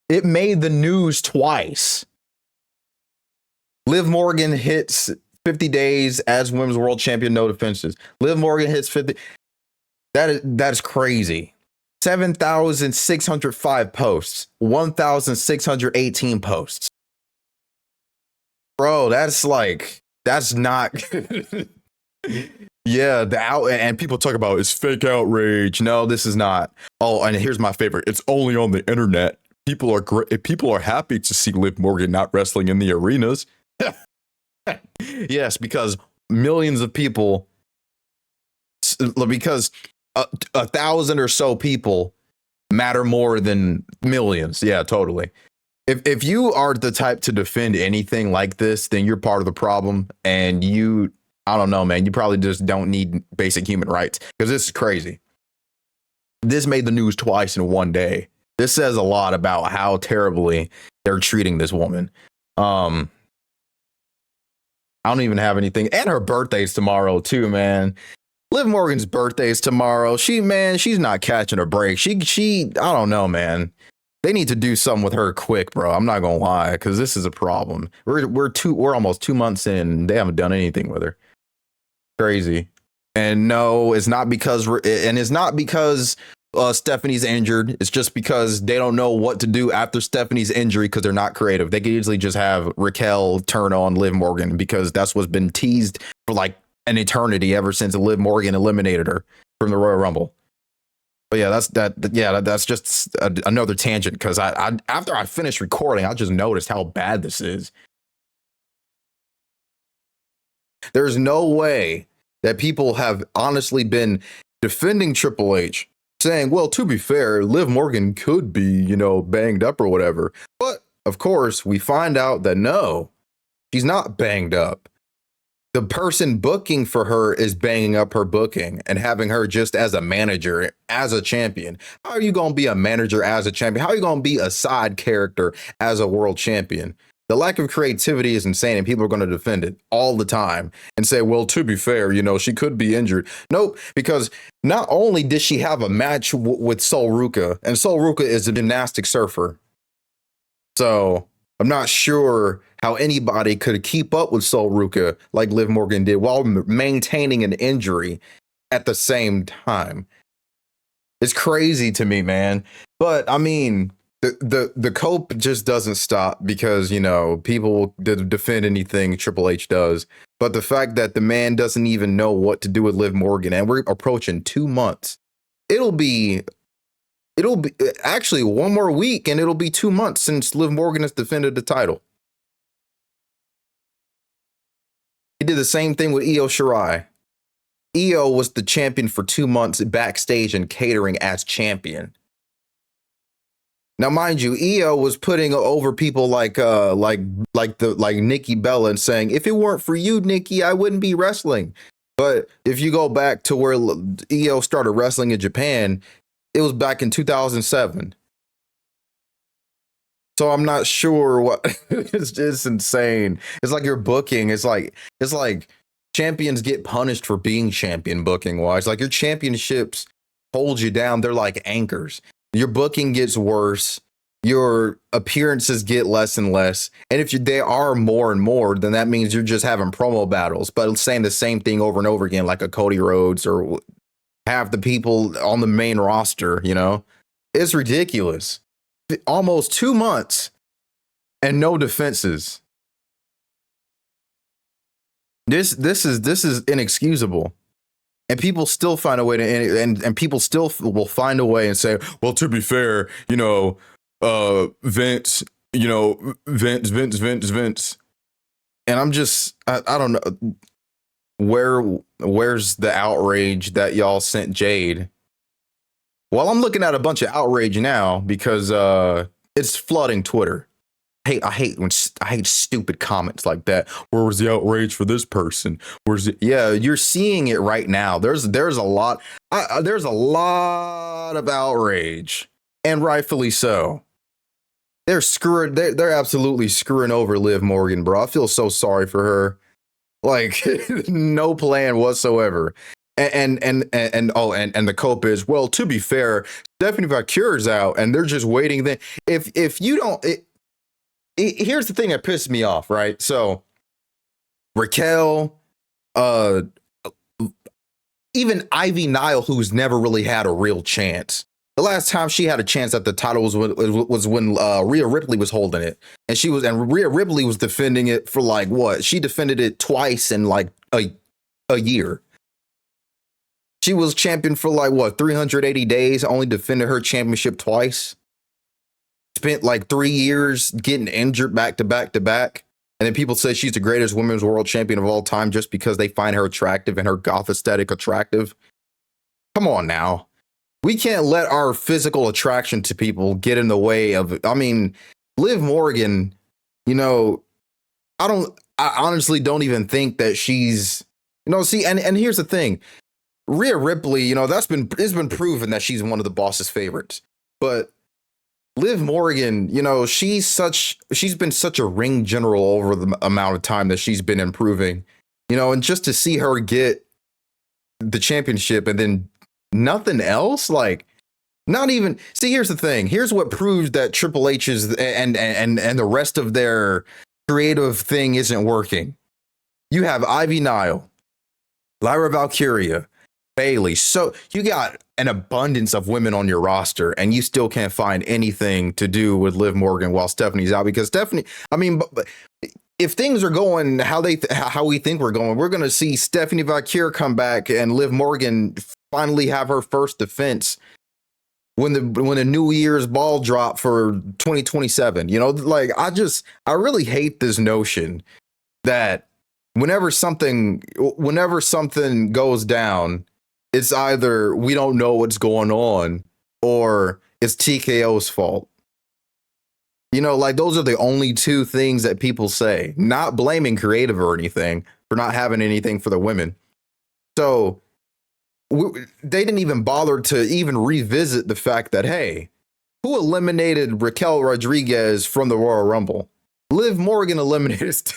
It made the news twice. Liv Morgan hits 50 days as women's world champion, no defenses. Liv Morgan hits 50. That is crazy. 7,605 posts, 1,618 posts. Bro, that's not. Yeah, and people talk about it's fake outrage. No, this is not. Oh, and here's my favorite. It's only on the internet. People are happy to see Liv Morgan not wrestling in the arenas. Yes, because millions of people, because 1,000 or so people matter more than millions. Yeah, totally. If you are the type to defend anything like this, then you're part of the problem. And I don't know, man, you probably just don't need basic human rights, because this is crazy. This made the news twice in one day. This says a lot about how terribly they're treating this woman. I don't even have anything. And her birthday's tomorrow too, man. Liv Morgan's birthday is tomorrow. She's not catching a break. She I don't know, man. They need to do something with her quick, bro. I'm not gonna lie, because this is a problem. We're almost 2 months in, and they haven't done anything with her. Crazy. And no, it's not because Stephanie's injured. It's just because they don't know what to do after Stephanie's injury, because they're not creative. They could easily just have Raquel turn on Liv Morgan, because that's what's been teased for like an eternity ever since Liv Morgan eliminated her from the Royal Rumble. But yeah, that's just another tangent, because I after I finished recording, I just noticed how bad this is. There's no way that people have honestly been defending Triple H, saying, well, to be fair, Liv Morgan could be, banged up or whatever. But of course, we find out that no, she's not banged up. The person booking for her is banging up her booking and having her just as a manager, as a champion. How are you going to be a manager as a champion? How are you going to be a side character as a world champion? The lack of creativity is insane, and people are going to defend it all the time and say, well, to be fair, she could be injured. Nope, because not only did she have a match with Sol Ruca, and Sol Ruca is a gymnastic surfer. So I'm not sure how anybody could keep up with Sol Ruca like Liv Morgan did while maintaining an injury at the same time. It's crazy to me, man. But I mean, the cope just doesn't stop, because people defend anything Triple H does. But the fact that the man doesn't even know what to do with Liv Morgan, and we're approaching 2 months, it'll be actually one more week, and it'll be 2 months since Liv Morgan has defended the title. He did the same thing with Io Shirai. Io was the champion for 2 months backstage and catering as champion. Now, mind you, Io was putting over people like Nikki Bella and saying, if it weren't for you, Nikki, I wouldn't be wrestling. But if you go back to where Io started wrestling in Japan, it was back in 2007. So I'm not sure what. It's insane. It's like your booking. It's like champions get punished for being champion booking wise. Like, your championships hold you down. They're like anchors. Your booking gets worse. Your appearances get less and less. And if they are more and more, then that means you're just having promo battles, but saying the same thing over and over again, like a Cody Rhodes or half the people on the main roster. It's ridiculous. Almost 2 months and no defenses. This is inexcusable. And people still find a way to, and people still will find a way and say, well, to be fair, Vince, Vince. And I'm just, I don't know, where's the outrage that y'all sent Jade? Well, I'm looking at a bunch of outrage now because it's flooding Twitter. I hate stupid comments like that. Where was the outrage for this person? Where's it? Yeah, you're seeing it right now. There's a lot. There's a lot of outrage, and rightfully so. They're screwing. They're absolutely screwing over Liv Morgan, bro. I feel so sorry for her. Like, no plan whatsoever. And the cope is, well, to be fair, Stephanie Vacure's out and they're just waiting. Then if you don't, here's the thing that pissed me off, right? So Raquel, even Ivy Nile, who's never really had a real chance. The last time she had a chance at the title was when Rhea Ripley was holding it, and Rhea Ripley was defending it for like what? She defended it twice in like a year. She was champion for like what, 380 days, only defended her championship twice. Spent like 3 years getting injured back to back to back. And then people say she's the greatest women's world champion of all time just because they find her attractive and her goth aesthetic attractive. Come on now. We can't let our physical attraction to people get in the way of, I mean, Liv Morgan, you know, I honestly don't even think that she's, you know, see, and here's the thing. Rhea Ripley, you know, it's been proven that she's one of the boss's favorites. But Liv Morgan, you know, she's been such a ring general over the amount of time that she's been improving, you know, and just to see her get the championship and then nothing else, like not even, see, here's the thing. Here's what proves that Triple H's and the rest of their creative thing isn't working. You have Ivy Nile, Lyra Valkyria, Bailey. So you got an abundance of women on your roster and you still can't find anything to do with Liv Morgan while Stephanie's out, because Stephanie, I mean, if things are going how we think we're going, we're going to see Stephanie Vaquer come back and Liv Morgan finally have her first defense when the New Year's ball drop for 2027. You know, like I really hate this notion that whenever something goes down, it's either we don't know what's going on or it's TKO's fault. You know, like those are the only two things that people say, not blaming creative or anything for not having anything for the women. So they didn't even bother to even revisit the fact that, hey, who eliminated Raquel Rodriguez from the Royal Rumble? Liv Morgan eliminated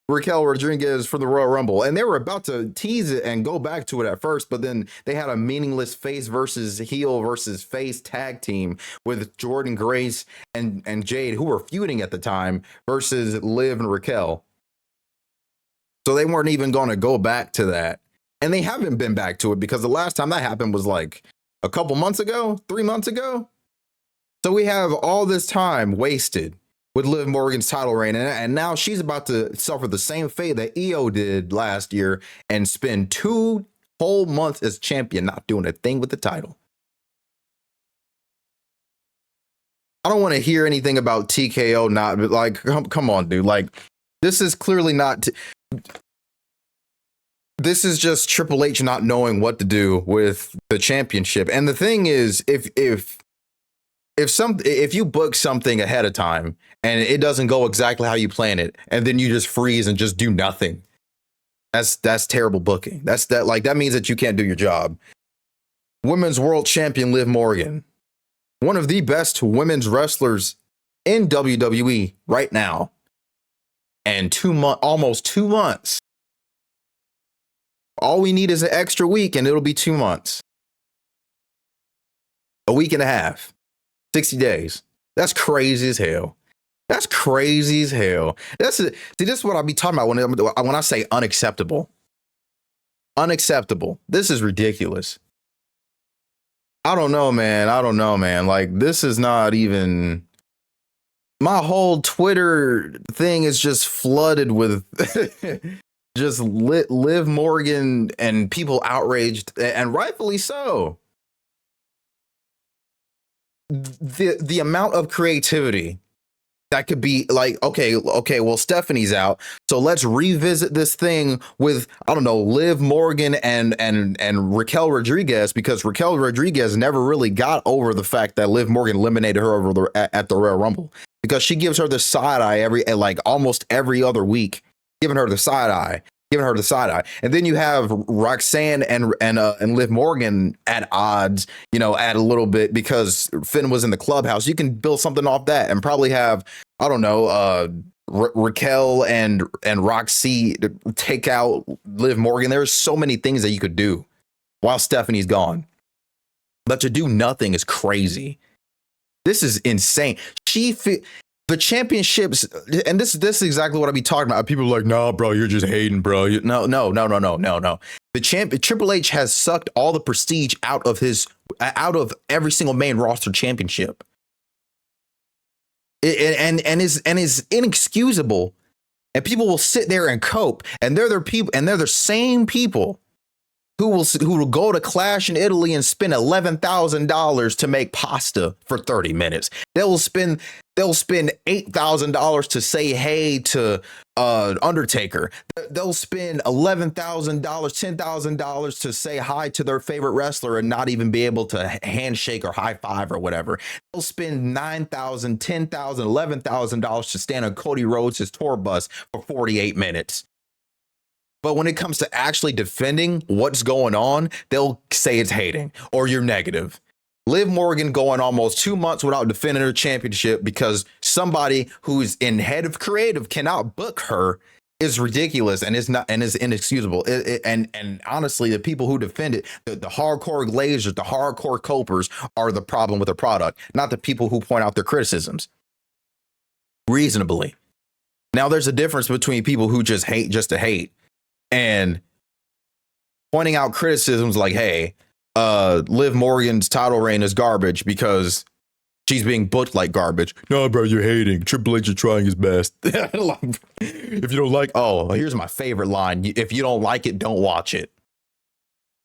Raquel Rodriguez from the Royal Rumble, and they were about to tease it and go back to it at first, but then they had a meaningless face versus heel versus face tag team with Jordan Grace and Jade, who were feuding at the time, versus Liv and Raquel. So they weren't even going to go back to that. And they haven't been back to it because the last time that happened was like a couple months ago, 3 months ago. So we have all this time wasted with Liv Morgan's title reign, and now she's about to suffer the same fate that Io did last year and spend 2 whole months as champion not doing a thing with the title. I don't want to hear anything about TKO not, but like, come on, dude. Like, this is clearly not. This is just Triple H not knowing what to do with the championship. And the thing is, if you book something ahead of time and it doesn't go exactly how you plan it, and then you just freeze and just do nothing, that's terrible booking. That means that you can't do your job. Women's world champion Liv Morgan, one of the best women's wrestlers in WWE right now, and almost 2 months. All we need is an extra week and it'll be 2 months. A week and a half. 60 days. That's crazy as hell. That's crazy as hell. This is what I'll be talking about when I say unacceptable. Unacceptable. This is ridiculous. I don't know, man. Like, this is not even. My whole Twitter thing is just flooded with just Liv Morgan and people outraged, and rightfully so. The amount of creativity that could be like, okay, well, Stephanie's out, so let's revisit this thing with, I don't know, Liv Morgan and Raquel Rodriguez, because Raquel Rodriguez never really got over the fact that Liv Morgan eliminated her at the Royal Rumble, because she gives her the side eye almost every other week, giving her the side eye. And then you have Roxanne and Liv Morgan at odds, you know, add a little bit because Finn was in the clubhouse. You can build something off that and probably have, I don't know, Raquel and Roxy to take out Liv Morgan. There's so many things that you could do while Stephanie's gone, but to do nothing is crazy. This is insane. The championships, and this is exactly what I be talking about. People are like, "No, bro, you're just hating, bro." No. The Triple H has sucked all the prestige out of every single main roster championship. And is inexcusable, and people will sit there and cope, and they're the same people who will go to Clash in Italy and spend $11,000 to make pasta for 30 minutes. They'll spend $8,000 to say hey to Undertaker. They'll spend $11,000, $10,000 to say hi to their favorite wrestler and not even be able to handshake or high five or whatever. They'll spend $9,000, $10,000, $11,000 to stand on Cody Rhodes' tour bus for 48 minutes. But when it comes to actually defending what's going on, they'll say it's hating or you're negative. Liv Morgan going almost 2 months without defending her championship because somebody who's in head of creative cannot book her is ridiculous and is inexcusable. And honestly, the people who defend it, the hardcore glazers, the hardcore copers are the problem with the product, not the people who point out their criticisms reasonably. Now, there's a difference between people who just hate just to hate and pointing out criticisms like, hey, Liv Morgan's title reign is garbage because she's being booked like garbage. No, bro, you're hating. Triple H is trying his best. Like, if you don't like, here's my favorite line. If you don't like it, don't watch it.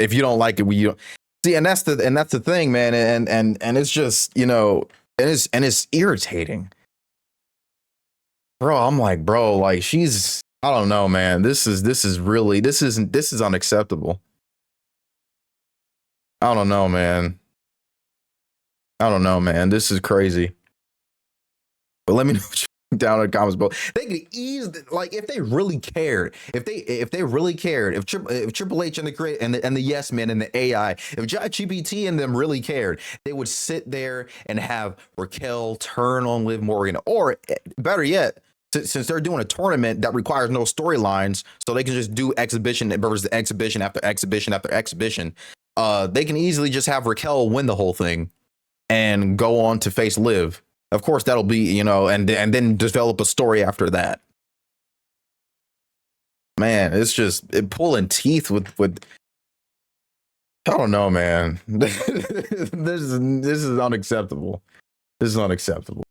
If you don't like it, you see, and that's the thing, man. And it's just, and it's irritating. Bro, I'm like, bro, like I don't know, man. This is unacceptable. I don't know, man. This is crazy. But let me know what you think down in the comments below. They could easily, like, if they really cared, if Triple H and the Yes Men and the AI, if ChatGPT and them really cared, they would sit there and have Raquel turn on Liv Morgan, or better yet, since they're doing a tournament that requires no storylines, so they can just do exhibition versus exhibition after exhibition after exhibition. They can easily just have Raquel win the whole thing and go on to face Liv. Of course, that'll be, and then develop a story after that. Man, it's just pulling teeth with. I don't know, man. This is unacceptable. This is unacceptable.